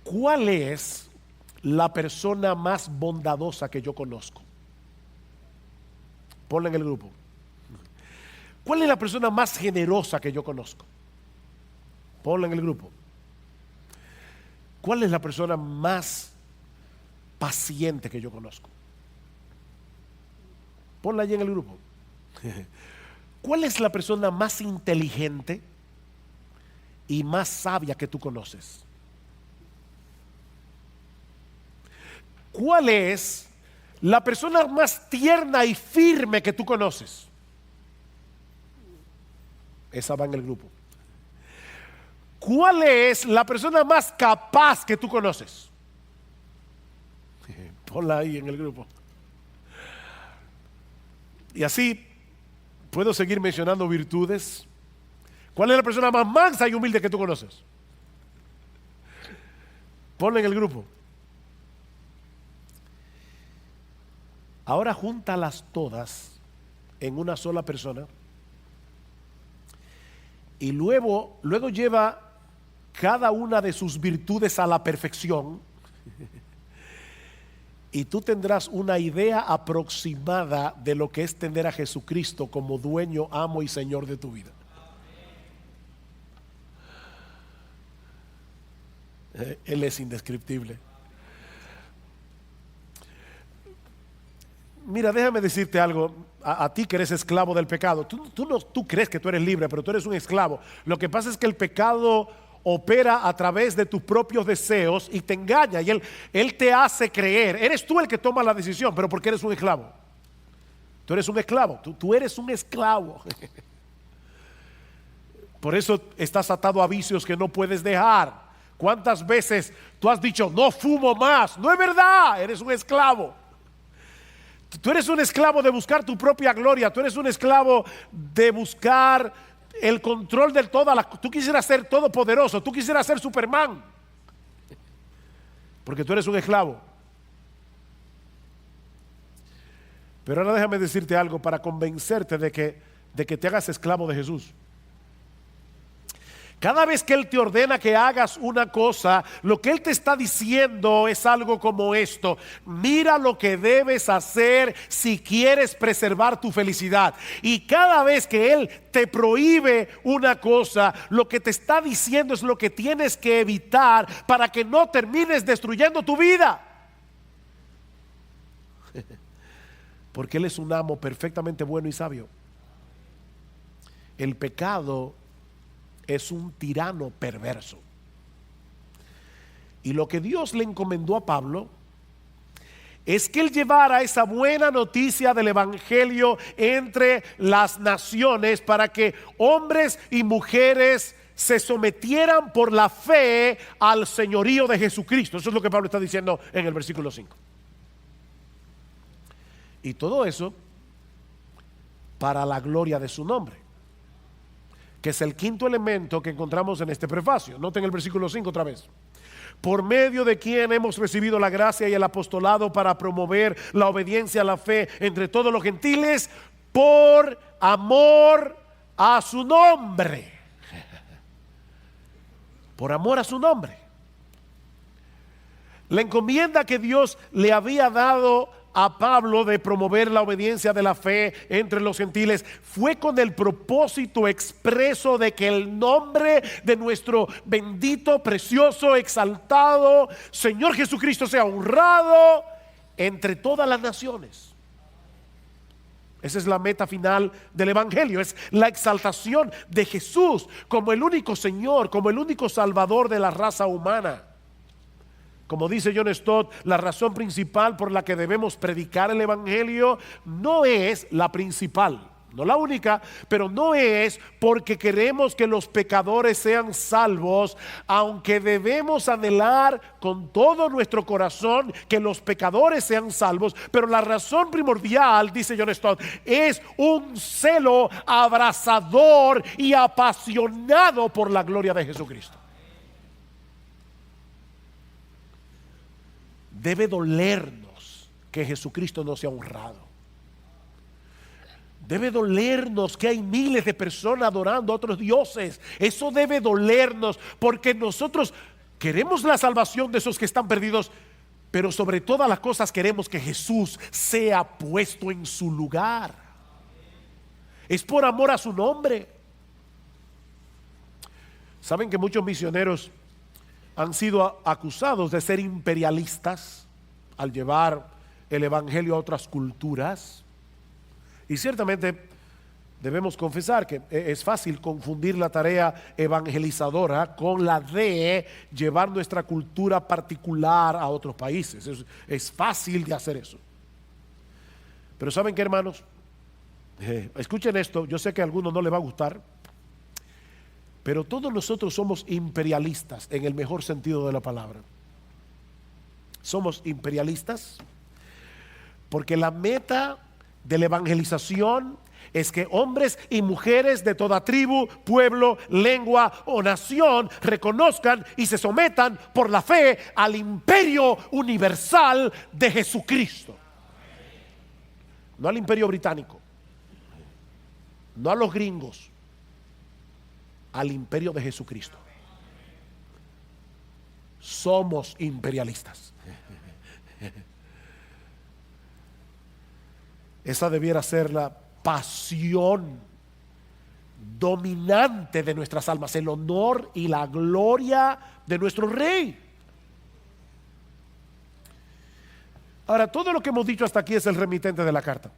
cuál es la persona más bondadosa que yo conozco. Ponla en el grupo. ¿Cuál es la persona más generosa que yo conozco? Ponla en el grupo. ¿Cuál es la persona más paciente que yo conozco? Ponla allí en el grupo. ¿Cuál es la persona más inteligente y más sabia que tú conoces? ¿Cuál es la persona más tierna y firme que tú conoces? Esa va en el grupo. ¿Cuál es la persona más capaz que tú conoces? Ponla ahí en el grupo. Y así puedo seguir mencionando virtudes. ¿Cuál es la persona más mansa y humilde que tú conoces? Ponla en el grupo. Ahora júntalas todas en una sola persona. Y luego lleva cada una de sus virtudes a la perfección. Y tú tendrás una idea aproximada de lo que es tener a Jesucristo como dueño, amo y Señor de tu vida. Él es indescriptible. Mira, déjame decirte algo. A ti que eres esclavo del pecado, tú crees que tú eres libre, pero tú eres un esclavo. Lo que pasa es que el pecado opera a través de tus propios deseos y te engaña, y él te hace creer. Eres tú el que toma la decisión, pero porque eres un esclavo. Tú eres un esclavo, tú eres un esclavo. Por eso estás atado a vicios que no puedes dejar. ¿Cuántas veces tú has dicho, no fumo más? No es verdad, eres un esclavo. Tú eres un esclavo de buscar tu propia gloria. Tú eres un esclavo de buscar el control de todas las. Tú quisieras ser todopoderoso. Tú quisieras ser Superman. Porque tú eres un esclavo. Pero ahora déjame decirte algo para convencerte de que te hagas esclavo de Jesús. Cada vez que Él te ordena que hagas una cosa, lo que Él te está diciendo es algo como esto: mira lo que debes hacer si quieres preservar tu felicidad. Y cada vez que Él te prohíbe una cosa, lo que te está diciendo es lo que tienes que evitar para que no termines destruyendo tu vida. Porque Él es un amo perfectamente bueno y sabio. El pecado es un tirano perverso. Y lo que Dios le encomendó a Pablo es que él llevara esa buena noticia del evangelio entre las naciones para que hombres y mujeres se sometieran por la fe al señorío de Jesucristo. Eso es lo que Pablo está diciendo en el versículo 5. Y todo eso para la gloria de su nombre, que es el quinto elemento que encontramos en este prefacio. Noten el versículo 5 otra vez. Por medio de quien hemos recibido la gracia y el apostolado para promover la obediencia a la fe entre todos los gentiles, por amor a su nombre. Por amor a su nombre. La encomienda que Dios le había dado a Pablo de promover la obediencia de la fe entre los gentiles fue con el propósito expreso de que el nombre de nuestro bendito, precioso, exaltado Señor Jesucristo sea honrado entre todas las naciones. Esa es la meta final del Evangelio, es la exaltación de Jesús como el único Señor, como el único Salvador de la raza humana. Como dice John Stott, la razón principal por la que debemos predicar el Evangelio no es la principal, no la única, pero no es porque queremos que los pecadores sean salvos, aunque debemos anhelar con todo nuestro corazón que los pecadores sean salvos. Pero la razón primordial, dice John Stott, es un celo abrasador y apasionado por la gloria de Jesucristo. Debe dolernos que Jesucristo no sea honrado. Debe dolernos que hay miles de personas adorando a otros dioses. Eso debe dolernos porque nosotros queremos la salvación de esos que están perdidos, pero sobre todas las cosas queremos que Jesús sea puesto en su lugar. Es por amor a su nombre. Saben que muchos misioneros han sido acusados de ser imperialistas al llevar el evangelio a otras culturas. Y ciertamente debemos confesar que es fácil confundir la tarea evangelizadora con la de llevar nuestra cultura particular a otros países. Es fácil de hacer eso. Pero ¿saben qué, hermanos? Escuchen esto, yo sé que a algunos no les va a gustar, pero todos nosotros somos imperialistas en el mejor sentido de la palabra. Somos imperialistas porque la meta de la evangelización es que hombres y mujeres de toda tribu, pueblo, lengua o nación reconozcan y se sometan por la fe al imperio universal de Jesucristo. No al imperio británico, no a los gringos, al imperio de Jesucristo. Somos imperialistas. Esa debiera ser la pasión dominante de nuestras almas, el honor y la gloria de nuestro Rey. Ahora, todo lo que hemos dicho hasta aquí es el remitente de la carta.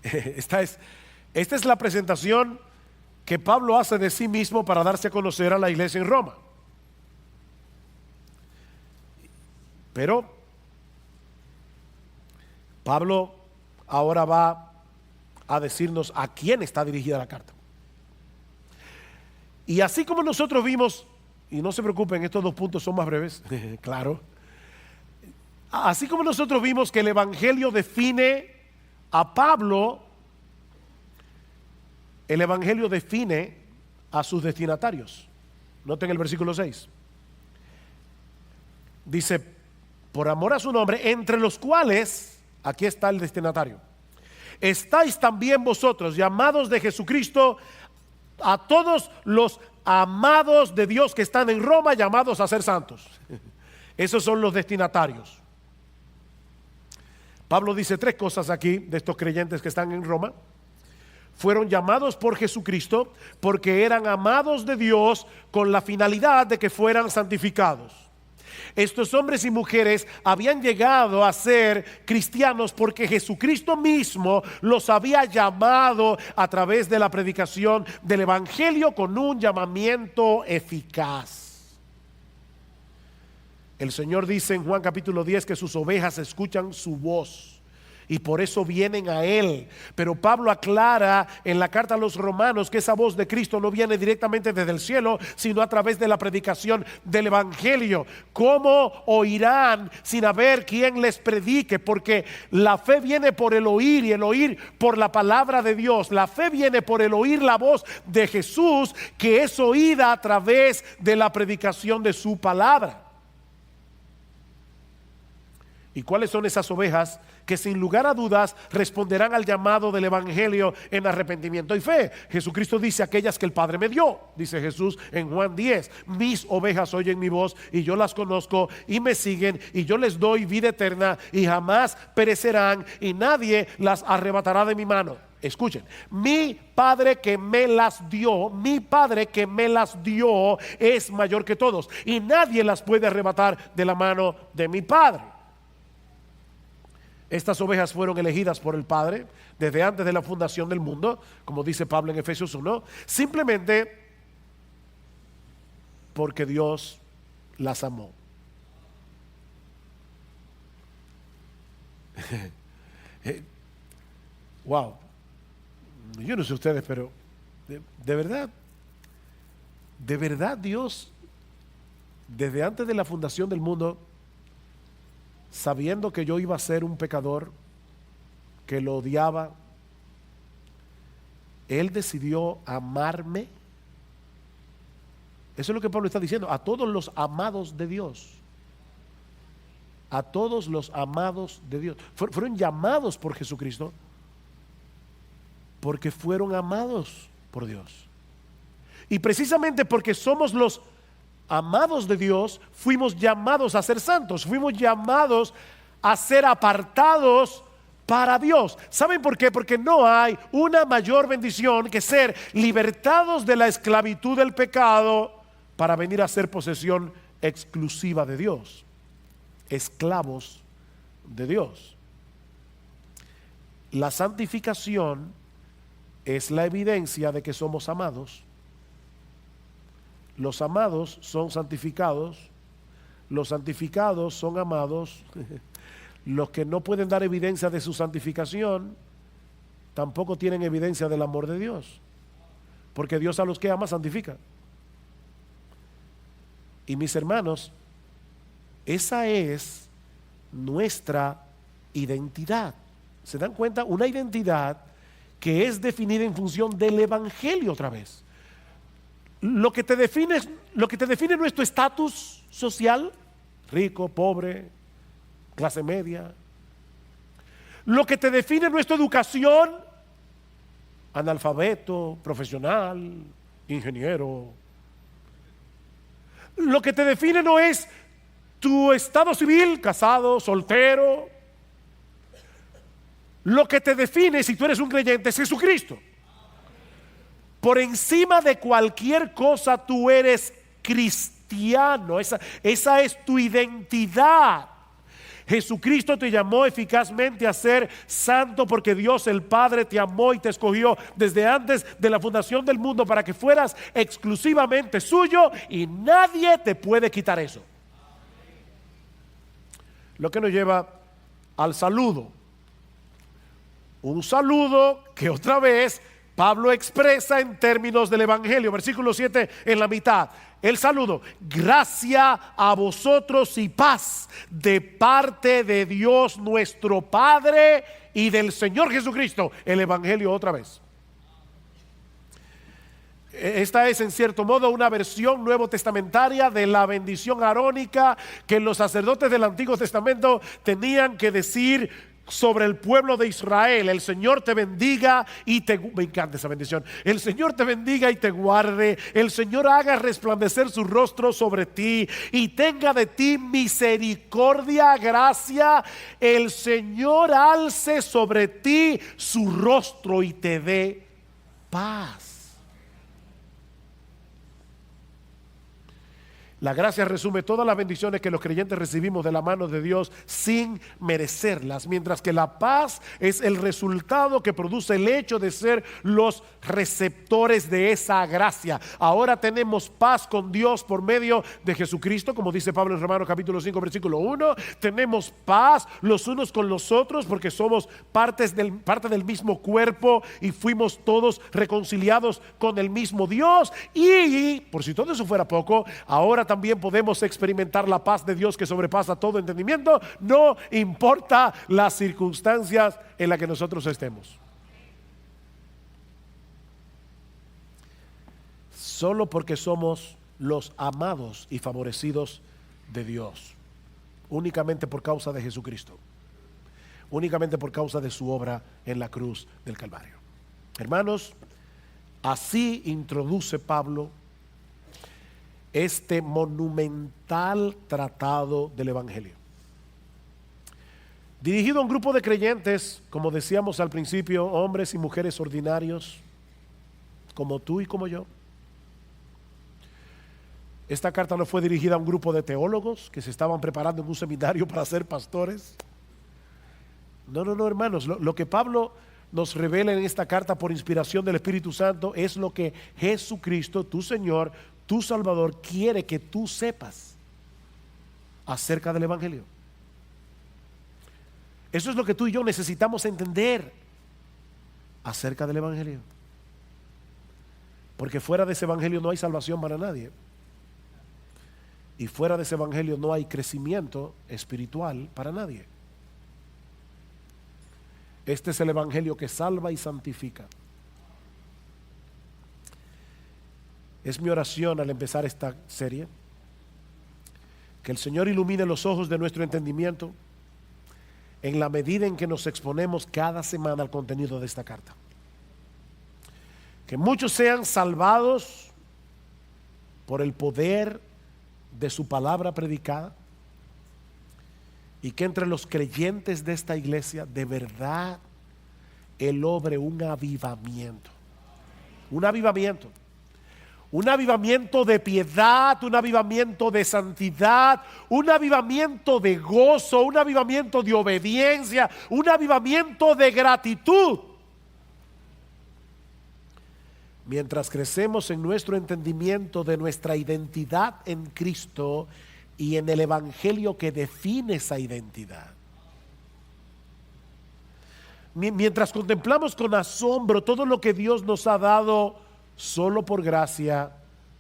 Esta es la presentación que Pablo hace de sí mismo para darse a conocer a la iglesia en Roma. Pero Pablo ahora va a decirnos a quién está dirigida la carta. Y así como nosotros vimos, y no se preocupen, estos dos puntos son más breves, claro. Así como nosotros vimos que el Evangelio define a Pablo, el Evangelio define a sus destinatarios. Noten el versículo 6. Dice, por amor a su nombre, entre los cuales, aquí está el destinatario, estáis también vosotros, llamados de Jesucristo, a todos los amados de Dios que están en Roma, llamados a ser santos. Esos son los destinatarios. Pablo dice tres cosas aquí de estos creyentes que están en Roma. Fueron llamados por Jesucristo porque eran amados de Dios con la finalidad de que fueran santificados. Estos hombres y mujeres habían llegado a ser cristianos porque Jesucristo mismo los había llamado a través de la predicación del Evangelio con un llamamiento eficaz. El Señor dice en Juan capítulo 10 que sus ovejas escuchan su voz y por eso vienen a Él. Pero Pablo aclara en la carta a los romanos que esa voz de Cristo no viene directamente desde el cielo, sino a través de la predicación del Evangelio. ¿Cómo oirán sin haber quien les predique? Porque la fe viene por el oír y el oír por la palabra de Dios. La fe viene por el oír la voz de Jesús, que es oída a través de la predicación de su palabra. ¿Y cuáles son esas ovejas que sin lugar a dudas responderán al llamado del evangelio en arrepentimiento y fe? Jesucristo dice: aquellas que el Padre me dio, dice Jesús en Juan 10, mis ovejas oyen mi voz y yo las conozco y me siguen, y yo les doy vida eterna y jamás perecerán y nadie las arrebatará de mi mano. Escuchen, mi Padre que me las dio, mi Padre que me las dio es mayor que todos y nadie las puede arrebatar de la mano de mi Padre. Estas ovejas fueron elegidas por el Padre desde antes de la fundación del mundo, como dice Pablo en Efesios 1, simplemente porque Dios las amó. Wow, yo no sé ustedes, pero de verdad Dios, desde antes de la fundación del mundo, sabiendo que yo iba a ser un pecador, que lo odiaba, Él decidió amarme. Eso es lo que Pablo está diciendo, a todos los amados de Dios. A todos los amados de Dios. Fueron llamados por Jesucristo porque fueron amados por Dios. Y precisamente porque somos los amados de Dios, fuimos llamados a ser santos, fuimos llamados a ser apartados para Dios. ¿Saben por qué? Porque no hay una mayor bendición que ser libertados de la esclavitud del pecado para venir a ser posesión exclusiva de Dios, esclavos de Dios. La santificación es la evidencia de que somos amados. Los amados son santificados, los santificados son amados. Los que no pueden dar evidencia de su santificación tampoco tienen evidencia del amor de Dios, porque Dios a los que ama santifica. Y mis hermanos, esa es nuestra identidad. ¿Se dan cuenta? Una identidad que es definida en función del evangelio otra vez. Lo que te define no es tu estatus social, rico, pobre, clase media. Lo que te define no es tu educación, analfabeto, profesional, ingeniero. Lo que te define no es tu estado civil, casado, soltero. Lo que te define, si tú eres un creyente, es Jesucristo. Por encima de cualquier cosa tú eres cristiano. Esa es tu identidad. Jesucristo te llamó eficazmente a ser santo porque Dios el Padre te amó y te escogió desde antes de la fundación del mundo para que fueras exclusivamente suyo y nadie te puede quitar eso. Lo que nos lleva al saludo. Un saludo que otra vez Pablo expresa en términos del evangelio, versículo 7 en la mitad. El saludo: gracia a vosotros y paz de parte de Dios nuestro Padre y del Señor Jesucristo. El evangelio otra vez. Esta es en cierto modo una versión nuevo testamentaria de la bendición arónica que los sacerdotes del Antiguo Testamento tenían que decir sobre el pueblo de Israel. El Señor te bendiga y me encanta esa bendición. El Señor te bendiga y te guarde. El Señor haga resplandecer su rostro sobre ti y tenga de ti misericordia, gracia. El Señor alce sobre ti su rostro y te dé paz. La gracia resume todas las bendiciones que los creyentes recibimos de la mano de Dios sin merecerlas, mientras que la paz es el resultado que produce el hecho de ser los receptores de esa gracia. Ahora tenemos paz con Dios por medio de Jesucristo, como dice Pablo en Romanos capítulo 5 versículo 1. Tenemos paz los unos con los otros porque somos parte del mismo cuerpo y fuimos todos reconciliados con el mismo Dios. Y por si todo eso fuera poco, ahora también podemos experimentar la paz de Dios que sobrepasa todo entendimiento, no importa las circunstancias en las que nosotros estemos. Solo porque somos los amados y favorecidos de Dios. únicamente por causa de Jesucristo, únicamente por causa de su obra en la cruz del Calvario. Hermanos, así introduce Pablo este monumental tratado del Evangelio, dirigido a un grupo de creyentes, como decíamos al principio, hombres y mujeres ordinarios, como tú y como yo. Esta carta no fue dirigida a un grupo de teólogos que se estaban preparando en un seminario para ser pastores. No, hermanos, lo que Pablo nos revela en esta carta por inspiración del Espíritu Santo es lo que Jesucristo, tu Señor, tu Salvador, quiere que tú sepas acerca del Evangelio. Eso es lo que tú y yo necesitamos entender acerca del Evangelio. Porque fuera de ese Evangelio no hay salvación para nadie. Y fuera de ese Evangelio no hay crecimiento espiritual para nadie. Este es el Evangelio que salva y santifica. Es mi oración al empezar esta serie, que el Señor ilumine los ojos de nuestro entendimiento en la medida en que nos exponemos cada semana al contenido de esta carta. Que muchos sean salvados por el poder de su palabra predicada, y que entre los creyentes de esta iglesia de verdad Él obre un avivamiento. Un avivamiento. Un avivamiento de piedad, un avivamiento de santidad, un avivamiento de gozo, un avivamiento de obediencia, un avivamiento de gratitud. Mientras crecemos en nuestro entendimiento de nuestra identidad en Cristo y en el Evangelio que define esa identidad. Mientras contemplamos con asombro todo lo que Dios nos ha dado solo por gracia,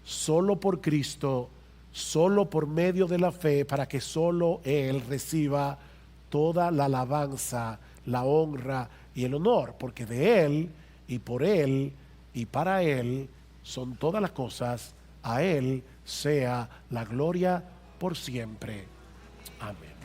solo por Cristo, solo por medio de la fe, para que solo Él reciba toda la alabanza, la honra y el honor, porque de Él y por Él y para Él son todas las cosas. A Él sea la gloria por siempre. Amén.